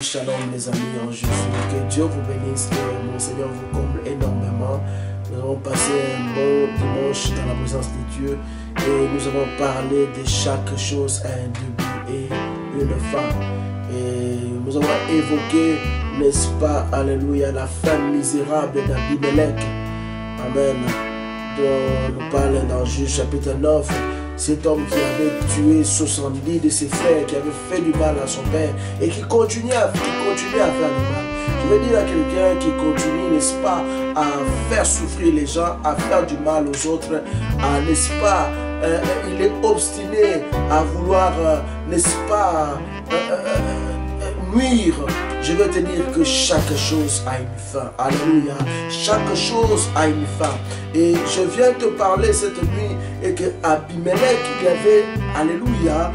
Shalom les amis en Jésus, que Dieu vous bénisse et mon Seigneur vous comble énormément. Nous avons passé un bon dimanche dans la présence de Dieu et nous avons parlé de chaque chose à un début et une fin. Et nous avons évoqué, n'est-ce pas, alléluia, la femme misérable d'Abimelech. Amen. Dont nous parlons dans Juge chapitre 9. Cet homme qui avait tué 70 de ses frères, qui avait fait du mal à son père et qui continuait à faire du mal. Je veux dire à quelqu'un qui continue, n'est-ce pas, à faire souffrir les gens, à faire du mal aux autres, n'est-ce pas, il est obstiné à vouloir, n'est-ce pas, nuire. Je veux te dire que chaque chose a une fin. Alléluia. Chaque chose a une fin. Et je viens te parler cette nuit et que Abimelech, il avait, alléluia,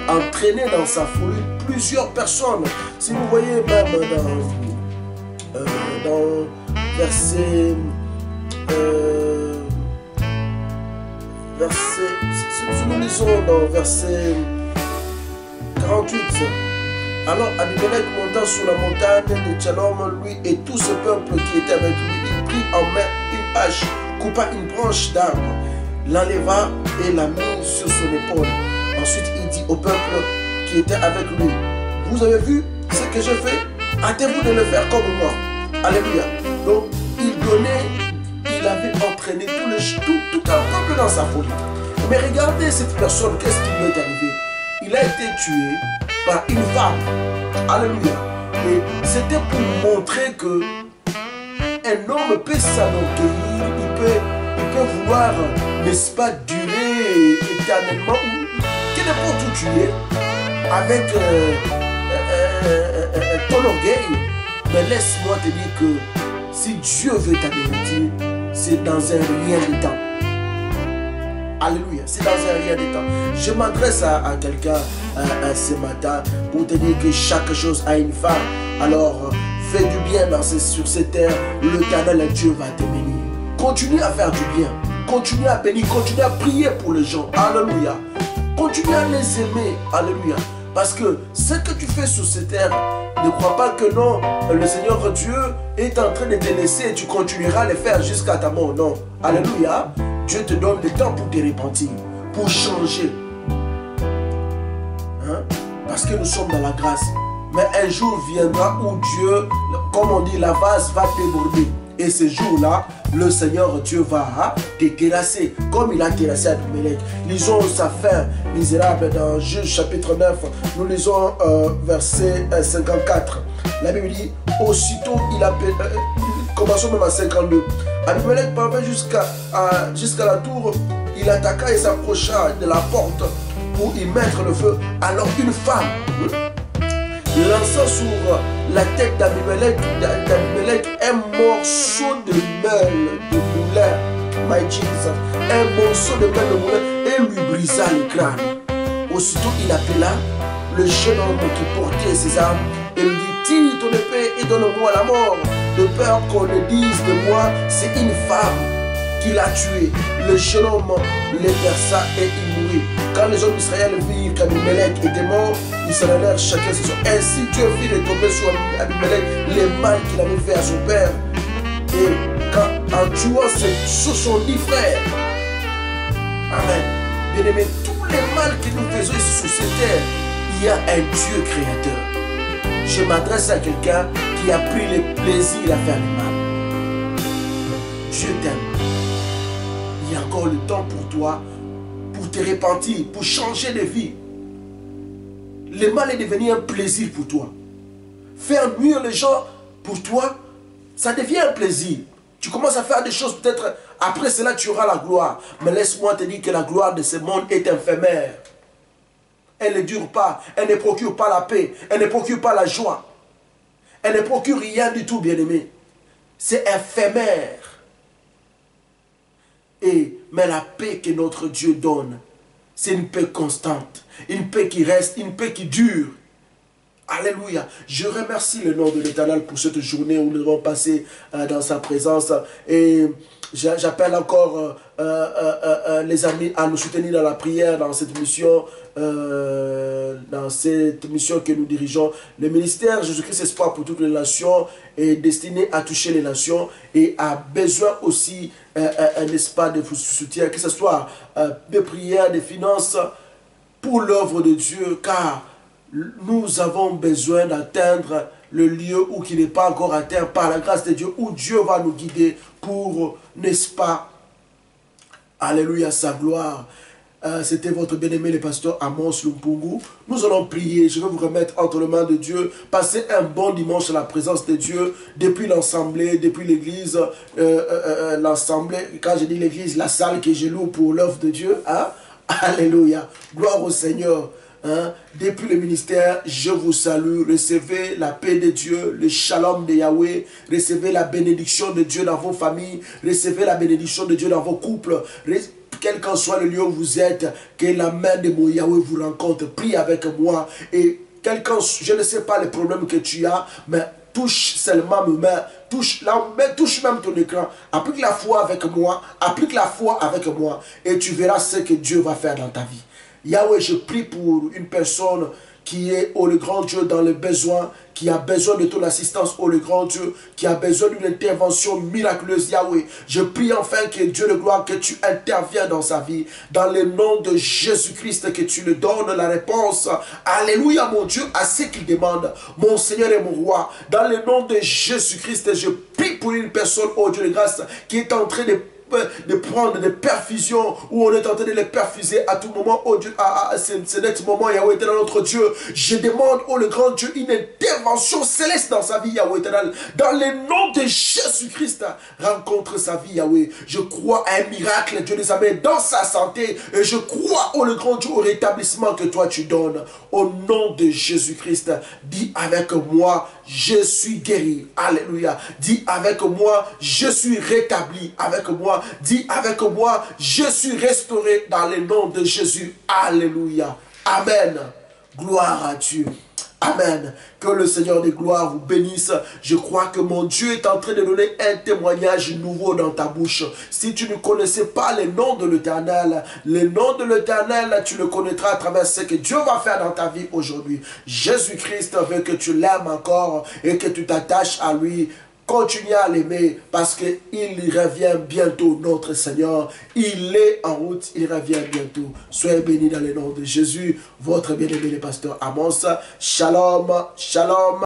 entraîné dans sa folie plusieurs personnes. Si vous voyez même dans verset, si nous lisons dans verset 48, alors Abimelech monta sur la montagne de Tchalom, lui et tout ce peuple qui était avec lui. Il prit en main une hache, coupa une branche d'arbre, l'enleva et la mit sur son épaule. Ensuite il dit au peuple qui était avec lui, vous avez vu ce que je fais? Hâtez-vous de le faire comme moi. Alléluia. Donc il avait entraîné tout un peuple dans sa folie. Mais regardez cette personne, qu'est-ce qui lui est arrivé? Il a été tué par une femme. Alléluia. Et c'était pour montrer que un homme peut s'enorgueillir, il peut vouloir, n'est-ce pas, durer éternellement, qu'il n'est pas tout tuer avec ton orgueil. Mais laisse-moi te dire que si Dieu veut t'anéantir, c'est dans un rien de temps. Alléluia, c'est dans un rien de temps. Je m'adresse à quelqu'un ce matin pour te dire que chaque chose a une fin. Alors, fais du bien sur cette terre. L'Éternel Dieu va te bénir. Continue à faire du bien. Continue à bénir. Continue à prier pour les gens. Alléluia. Continue à les aimer. Alléluia. Parce que ce que tu fais sur cette terre, ne crois pas que non, le Seigneur Dieu est en train de te laisser et tu continueras à le faire jusqu'à ta mort. Non. Alléluia. Dieu te donne le temps pour te repentir, pour changer. Hein? Parce que nous sommes dans la grâce. Mais un jour viendra où Dieu, comme on dit, la vase va déborder. Et ce jour-là, le Seigneur Dieu va te terrasser, comme il a terrassé Abimelech. Lisons sa fin misérable dans Juge chapitre 9. Nous lisons verset 54. La Bible dit, aussitôt il appelle, commençons même à 52. Abimelech parvint jusqu'à la tour, il attaqua et s'approcha de la porte pour y mettre le feu. Alors une femme lança sur la tête d'Abimelech un morceau de meule de moulin, my Jesus, un morceau de meule de moulin et lui brisa le crâne. Aussitôt il appela le jeune homme qui portait ses armes et lui dit, tire ton épée et donne-moi la mort, de peur qu'on ne dise de moi, c'est une femme qui l'a tué. Le jeune homme les perça et il mourut. Quand les hommes d'Israël virent qu'Abimelech était mort, ils s'en allèrent chacun ses soeurs. Ainsi Dieu fit retomber sur Abimelech les mal qu'il avait fait à son père. Et en tuant sur son 10 frères. Amen. Bien aimé, tous les mal que nous faisons ici sur cette terre, il y a un Dieu créateur. Je m'adresse à quelqu'un qui a pris le plaisir à faire le mal. Dieu t'aime. Il y a encore le temps pour toi, pour te repentir, pour changer de vie. Le mal est devenu un plaisir pour toi. Faire nuire les gens pour toi, ça devient un plaisir. Tu commences à faire des choses, peut-être après cela tu auras la gloire. Mais laisse-moi te dire que la gloire de ce monde est éphémère. Elle ne dure pas, elle ne procure pas la paix, elle ne procure pas la joie. Elle ne procure rien du tout, bien-aimé. C'est éphémère. Mais la paix que notre Dieu donne, c'est une paix constante, une paix qui reste, une paix qui dure. Alléluia. Je remercie le nom de l'Éternel pour cette journée où nous avons passé dans sa présence. Et j'appelle encore les amis à nous soutenir dans la prière, dans cette mission que nous dirigeons. Le ministère Jésus-Christ Espoir pour toutes les nations est destiné à toucher les nations et a besoin aussi n'est-ce pas, de soutien, que ce soit de prière, de finances pour l'œuvre de Dieu, car nous avons besoin d'atteindre le lieu où qui n'est pas encore atteint par la grâce de Dieu, où Dieu va nous guider pour, n'est-ce pas, alléluia, sa gloire. C'était votre bien-aimé le pasteur Amos Lumpungu. Nous allons prier. Je vais vous remettre entre les mains de Dieu. Passez un bon dimanche à la présence de Dieu. Depuis l'assemblée, depuis l'église, l'assemblée, quand je dis l'église, la salle que je loue pour l'œuvre de Dieu. Hein? Alléluia. Gloire au Seigneur. Hein? Depuis le ministère, je vous salue. Recevez la paix de Dieu, le shalom de Yahweh. Recevez la bénédiction de Dieu dans vos familles. Recevez la bénédiction de Dieu dans vos couples. Quel qu'en soit le lieu où vous êtes, que la main de mon Yahweh vous rencontre. Prie avec moi. Et je ne sais pas les problèmes que tu as, mais touche seulement mes mains. Touche même ton écran. Applique la foi avec moi. Applique la foi avec moi. Et tu verras ce que Dieu va faire dans ta vie. Yahweh, je prie pour une personne qui est, oh le grand Dieu, dans le besoin, qui a besoin de ton assistance, oh le grand Dieu, qui a besoin d'une intervention miraculeuse, Yahweh. Je prie enfin que Dieu de gloire, que tu interviens dans sa vie, dans le nom de Jésus-Christ, que tu lui donnes la réponse, alléluia mon Dieu, à ce qu'il demande, mon Seigneur et mon Roi, dans le nom de Jésus-Christ, je prie pour une personne, oh Dieu de grâce, qui est en train de prendre des perfusions, où on est en train de les perfuser à tout moment, oh Dieu, ce net moment, Yahweh éternel, notre Dieu, je demande, oh le grand Dieu, une intervention céleste dans sa vie, Yahweh éternel, dans le nom de Jésus-Christ, rencontre sa vie, Yahweh, je crois à un miracle, Dieu des armées, dans sa santé, et je crois, oh le grand Dieu, au rétablissement que toi tu donnes, au nom de Jésus-Christ, dis avec moi, je suis guéri, alléluia, dis avec moi, je suis rétabli, avec moi, dis avec moi, je suis restauré dans le nom de Jésus. Alléluia. Amen. Gloire à Dieu. Amen. Que le Seigneur des gloires vous bénisse. Je crois que mon Dieu est en train de donner un témoignage nouveau dans ta bouche. Si tu ne connaissais pas le nom de l'Éternel, tu le connaîtras à travers ce que Dieu va faire dans ta vie aujourd'hui. Jésus-Christ veut que tu l'aimes encore et que tu t'attaches à lui. Continuez à l'aimer parce qu'il revient bientôt, notre Seigneur. Il est en route, il revient bientôt. Soyez bénis dans le nom de Jésus. Votre bien-aimé le pasteur Amos. Shalom, shalom.